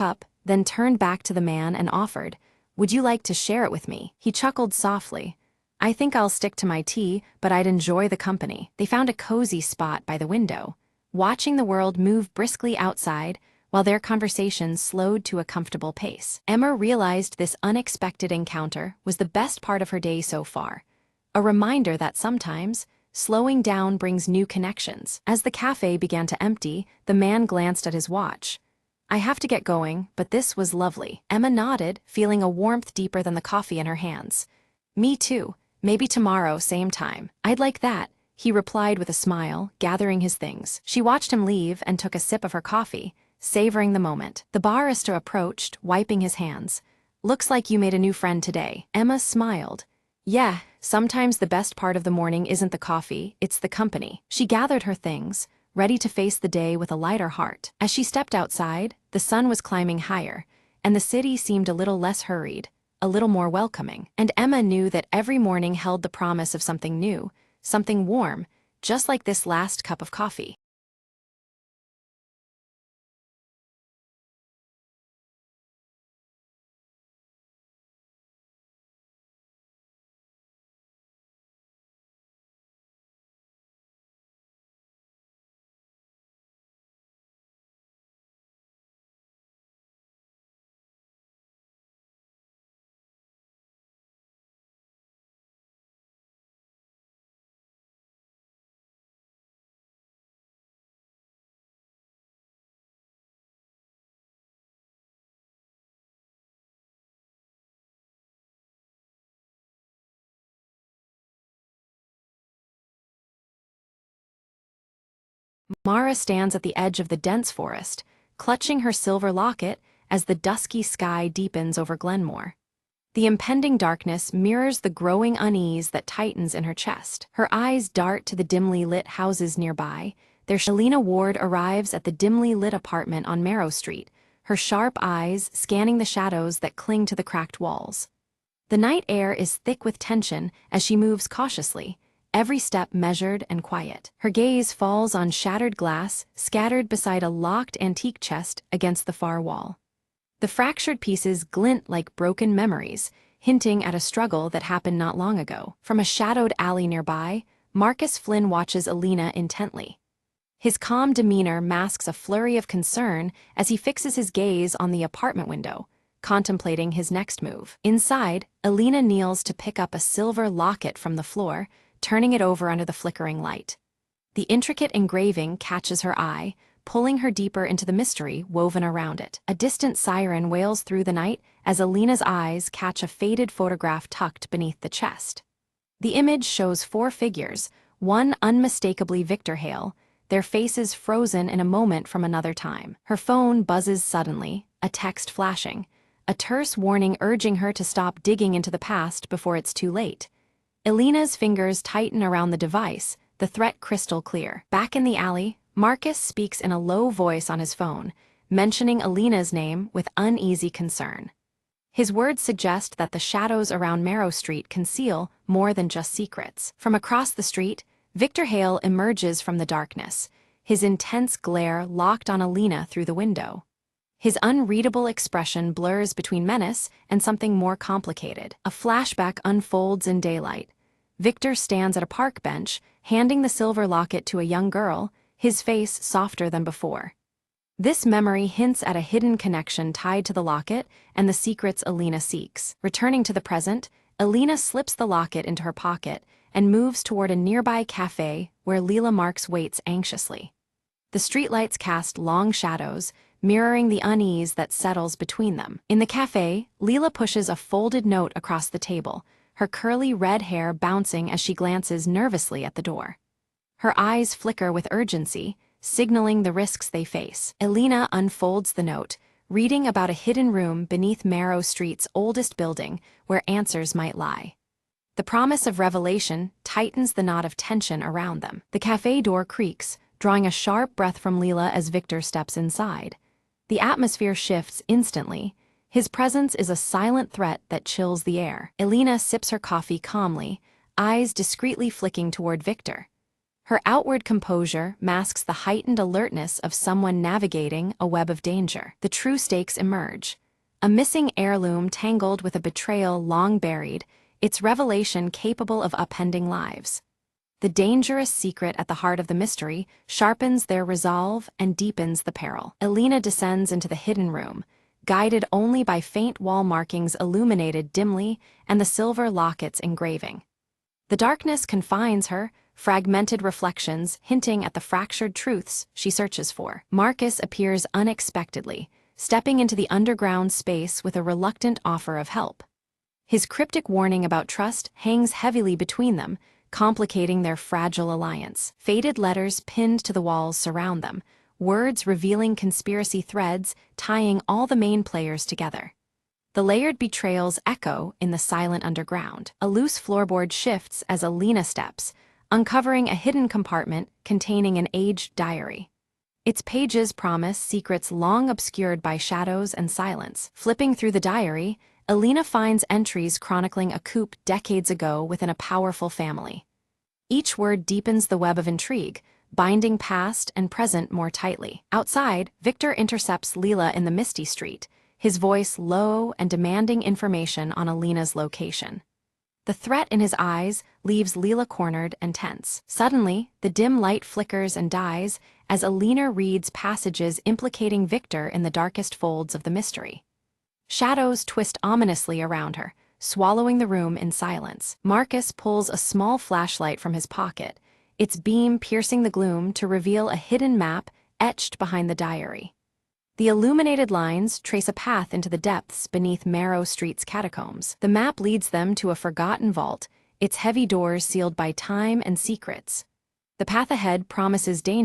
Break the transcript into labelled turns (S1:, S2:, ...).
S1: cup, then turned back to the man and offered, "Would you like to share it with me?" He chuckled softly. "I think I'll stick to my tea, but I'd enjoy the company." They found a cozy spot by the window, watching the world move briskly outside while their conversation slowed to a comfortable pace. Emma realized this unexpected encounter was the best part of her day so far, a reminder that sometimes slowing down brings new connections. As the cafe began to empty, the man glanced at his watch. "I have to get going, but this was lovely." Emma nodded, feeling a warmth deeper than the coffee in her hands. "Me too. Maybe tomorrow, same time." "I'd like that," he replied with a smile, gathering his things. She watched him leave and took a sip of her coffee, savoring the moment. The barista approached, wiping his hands. "Looks like you made a new friend today." Emma smiled. "Yeah, sometimes the best part of the morning isn't the coffee, it's the company." She gathered her things, ready to face the day with a lighter heart. As she stepped outside, the sun was climbing higher, and the city seemed a little less hurried, a little more welcoming. And Emma knew that every morning held the promise of something new, something warm, just like this last cup of coffee. Mara stands at the edge of the dense forest, clutching her silver locket as the dusky sky deepens over Glenmore. The impending darkness mirrors the growing unease that tightens in her chest. Her eyes dart to the dimly lit houses nearby. Elena Ward arrives at the dimly lit apartment on Marrow Street, her sharp eyes scanning the shadows that cling to the cracked walls. The night air is thick with tension as she moves cautiously, every step measured and quiet. Her gaze falls on shattered glass scattered beside a locked antique chest against the far wall. The fractured pieces glint like broken memories, hinting at a struggle that happened not long ago. From a shadowed alley nearby, Marcus Flynn watches Alina intently. His calm demeanor masks a flurry of concern as he fixes his gaze on the apartment window, contemplating his next move. Inside, Alina kneels to pick up a silver locket from the floor, turning it over under the flickering light. The intricate engraving catches her eye, pulling her deeper into the mystery woven around it. A distant siren wails through the night as Alina's eyes catch a faded photograph tucked beneath the chest. The image shows 4 figures, one unmistakably Victor Hale, their faces frozen in a moment from another time. Her phone buzzes suddenly, a text flashing, a terse warning urging her to stop digging into the past before it's too late. Alina's fingers tighten around the device, the threat crystal clear. Back in the alley, Marcus speaks in a low voice on his phone, mentioning Alina's name with uneasy concern. His words suggest that the shadows around Marrow Street conceal more than just secrets. From across the street, Victor Hale emerges from the darkness, his intense glare locked on Alina through the window. His unreadable expression blurs between menace and something more complicated. A flashback unfolds in daylight. Victor stands at a park bench, handing the silver locket to a young girl, his face softer than before. This memory hints at a hidden connection tied to the locket and the secrets Alina seeks. Returning to the present, Alina slips the locket into her pocket and moves toward a nearby cafe where Leela Marks waits anxiously. The streetlights cast long shadows, mirroring the unease that settles between them. In the cafe, Leela pushes a folded note across the table, her curly red hair bouncing as she glances nervously at the door. Her eyes flicker with urgency, signaling the risks they face. Alina unfolds the note, reading about a hidden room beneath Marrow Street's oldest building where answers might lie. The promise of revelation tightens the knot of tension around them. The cafe door creaks, drawing a sharp breath from Leela as Victor steps inside. The atmosphere shifts instantly. His presence is a silent threat that chills the air. Alina sips her coffee calmly, eyes discreetly flicking toward Victor. Her outward composure masks the heightened alertness of someone navigating a web of danger. The true stakes emerge. A missing heirloom tangled with a betrayal long buried, its revelation capable of upending lives. The dangerous secret at the heart of the mystery sharpens their resolve and deepens the peril. Alina descends into the hidden room, guided only by faint wall markings illuminated dimly and the silver locket's engraving. The darkness confines her, fragmented reflections hinting at the fractured truths she searches for. Marcus appears unexpectedly, stepping into the underground space with a reluctant offer of help. His cryptic warning about trust hangs heavily between them, complicating their fragile alliance. Faded letters pinned to the walls surround them, words revealing conspiracy threads tying all the main players together. The layered betrayals echo in the silent underground. A loose floorboard shifts as Alina steps, uncovering a hidden compartment containing an aged diary. Its pages promise secrets long obscured by shadows and silence. Flipping through the diary, Alina finds entries chronicling a coup decades ago within a powerful family. Each word deepens the web of intrigue, binding past and present more tightly. Outside, Victor intercepts Leela in the misty street, his voice low and demanding information on Alina's location. The threat in his eyes leaves Leela cornered and tense. Suddenly, the dim light flickers and dies as Alina reads passages implicating Victor in the darkest folds of the mystery. Shadows twist ominously around her, swallowing the room in silence. Marcus pulls a small flashlight from his pocket, its beam piercing the gloom to reveal a hidden map etched behind the diary. The illuminated lines trace a path into the depths beneath Marrow Street's catacombs. The map leads them to a forgotten vault, its heavy doors sealed by time and secrets. The path ahead promises danger.